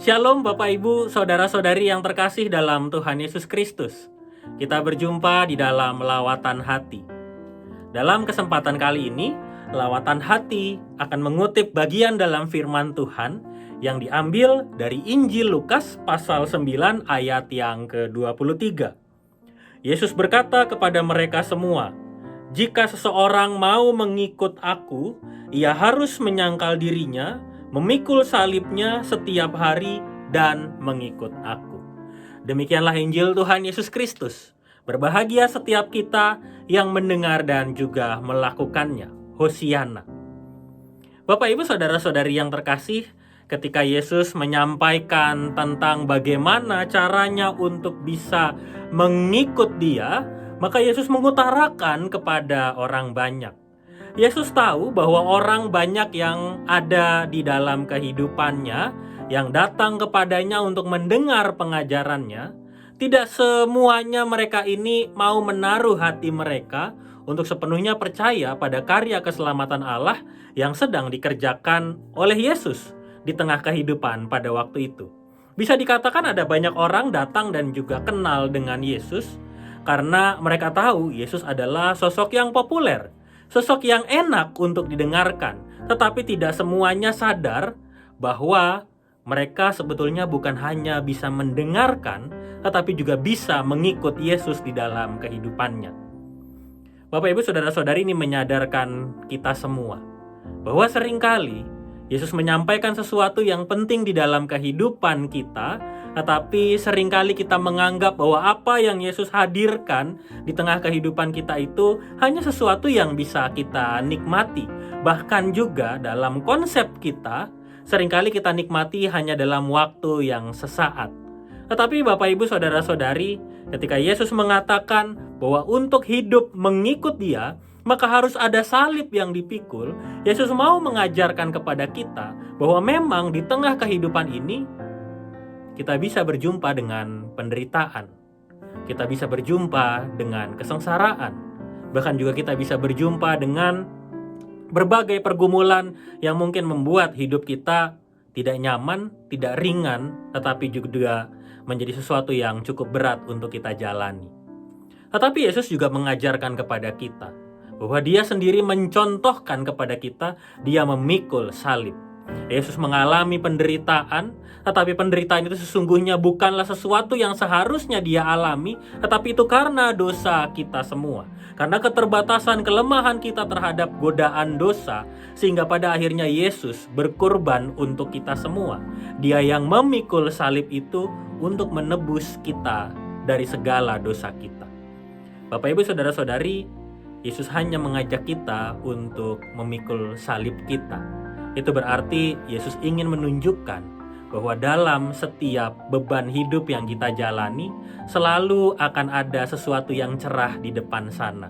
Shalom Bapak Ibu, Saudara-saudari yang terkasih dalam Tuhan Yesus Kristus. Kita berjumpa di dalam Lawatan Hati. Dalam kesempatan kali ini, Lawatan Hati akan mengutip bagian dalam firman Tuhan yang diambil dari Injil Lukas pasal 9 ayat yang ke-23. Yesus berkata kepada mereka semua, "Jika seseorang mau mengikut aku, ia harus menyangkal dirinya, memikul salibnya setiap hari dan mengikut aku." Demikianlah Injil Tuhan Yesus Kristus. Berbahagia setiap kita yang mendengar dan juga melakukannya. Hosiana. Bapak Ibu saudara-saudari yang terkasih, ketika Yesus menyampaikan tentang bagaimana caranya untuk bisa mengikut Dia, maka Yesus mengutarakan kepada orang banyak. Yesus tahu bahwa orang banyak yang ada di dalam kehidupannya, yang datang kepadanya untuk mendengar pengajarannya. Tidak semuanya mereka ini mau menaruh hati mereka untuk sepenuhnya percaya pada karya keselamatan Allah yang sedang dikerjakan oleh Yesus di tengah kehidupan pada waktu itu. Bisa dikatakan ada banyak orang datang dan juga kenal dengan Yesus karena mereka tahu Yesus adalah sosok yang populer, sosok yang enak untuk didengarkan, tetapi tidak semuanya sadar bahwa mereka sebetulnya bukan hanya bisa mendengarkan, tetapi juga bisa mengikut Yesus di dalam kehidupannya. Bapak Ibu saudara-saudari, ini menyadarkan kita semua bahwa seringkali Yesus menyampaikan sesuatu yang penting di dalam kehidupan kita, tetapi seringkali kita menganggap bahwa apa yang Yesus hadirkan di tengah kehidupan kita itu hanya sesuatu yang bisa kita nikmati. Bahkan juga dalam konsep kita, seringkali kita nikmati hanya dalam waktu yang sesaat. Tetapi Bapak Ibu saudara-saudari, ketika Yesus mengatakan bahwa untuk hidup mengikut Dia, maka harus ada salib yang dipikul. Yesus mau mengajarkan kepada kita bahwa memang di tengah kehidupan ini kita bisa berjumpa dengan penderitaan, kita bisa berjumpa dengan kesengsaraan, bahkan juga kita bisa berjumpa dengan berbagai pergumulan yang mungkin membuat hidup kita tidak nyaman, tidak ringan, tetapi juga menjadi sesuatu yang cukup berat untuk kita jalani. Tetapi Yesus juga mengajarkan kepada kita bahwa Dia sendiri mencontohkan kepada kita, Dia memikul salib. Yesus mengalami penderitaan, tetapi penderitaan itu sesungguhnya bukanlah sesuatu yang seharusnya Dia alami, tetapi itu karena dosa kita semua. Karena keterbatasan kelemahan kita terhadap godaan dosa, sehingga pada akhirnya Yesus berkorban untuk kita semua. Dia yang memikul salib itu untuk menebus kita dari segala dosa kita. Bapak Ibu saudara-saudari, Yesus hanya mengajak kita untuk memikul salib kita. Itu berarti Yesus ingin menunjukkan bahwa dalam setiap beban hidup yang kita jalani, selalu akan ada sesuatu yang cerah di depan sana.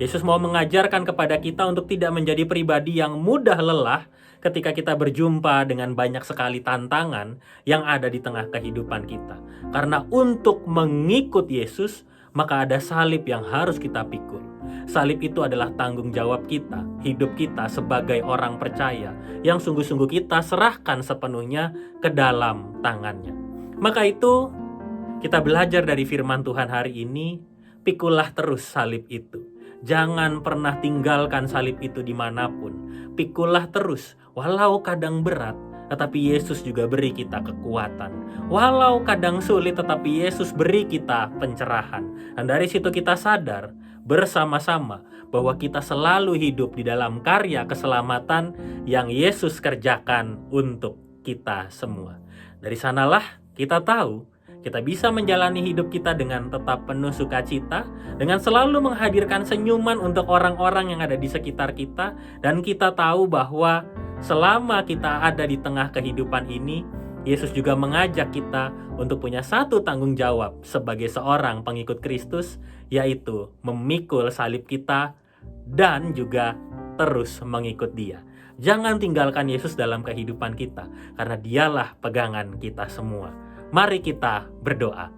Yesus mau mengajarkan kepada kita untuk tidak menjadi pribadi yang mudah lelah ketika kita berjumpa dengan banyak sekali tantangan yang ada di tengah kehidupan kita. Karena untuk mengikut Yesus, maka ada salib yang harus kita pikul. Salib itu adalah tanggung jawab kita, hidup kita sebagai orang percaya yang sungguh-sungguh kita serahkan sepenuhnya ke dalam tangannya. Maka itu kita belajar dari firman Tuhan hari ini, pikullah terus salib itu. Jangan pernah tinggalkan salib itu dimanapun. Pikullah terus, walau kadang berat, tetapi Yesus juga beri kita kekuatan. Walau kadang sulit, tetapi Yesus beri kita pencerahan. Dan dari situ kita sadar bersama-sama bahwa kita selalu hidup di dalam karya keselamatan yang Yesus kerjakan untuk kita semua. Dari sanalah kita tahu kita bisa menjalani hidup kita dengan tetap penuh sukacita, dengan selalu menghadirkan senyuman untuk orang-orang yang ada di sekitar kita, dan kita tahu bahwa selama kita ada di tengah kehidupan ini, Yesus juga mengajak kita untuk punya satu tanggung jawab sebagai seorang pengikut Kristus, yaitu memikul salib kita dan juga terus mengikut Dia. Jangan tinggalkan Yesus dalam kehidupan kita, karena Dialah pegangan kita semua. Mari kita berdoa.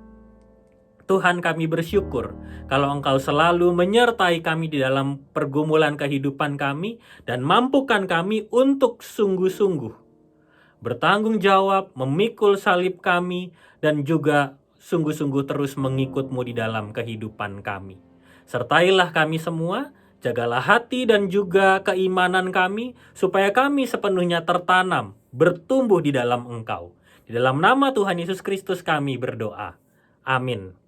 Tuhan, kami bersyukur kalau Engkau selalu menyertai kami di dalam pergumulan kehidupan kami dan mampukan kami untuk sungguh-sungguh bertanggung jawab, memikul salib kami, dan juga sungguh-sungguh terus mengikut-Mu di dalam kehidupan kami. Sertailah kami semua, jagalah hati dan juga keimanan kami, supaya kami sepenuhnya tertanam, bertumbuh di dalam Engkau. Di dalam nama Tuhan Yesus Kristus kami berdoa. Amin.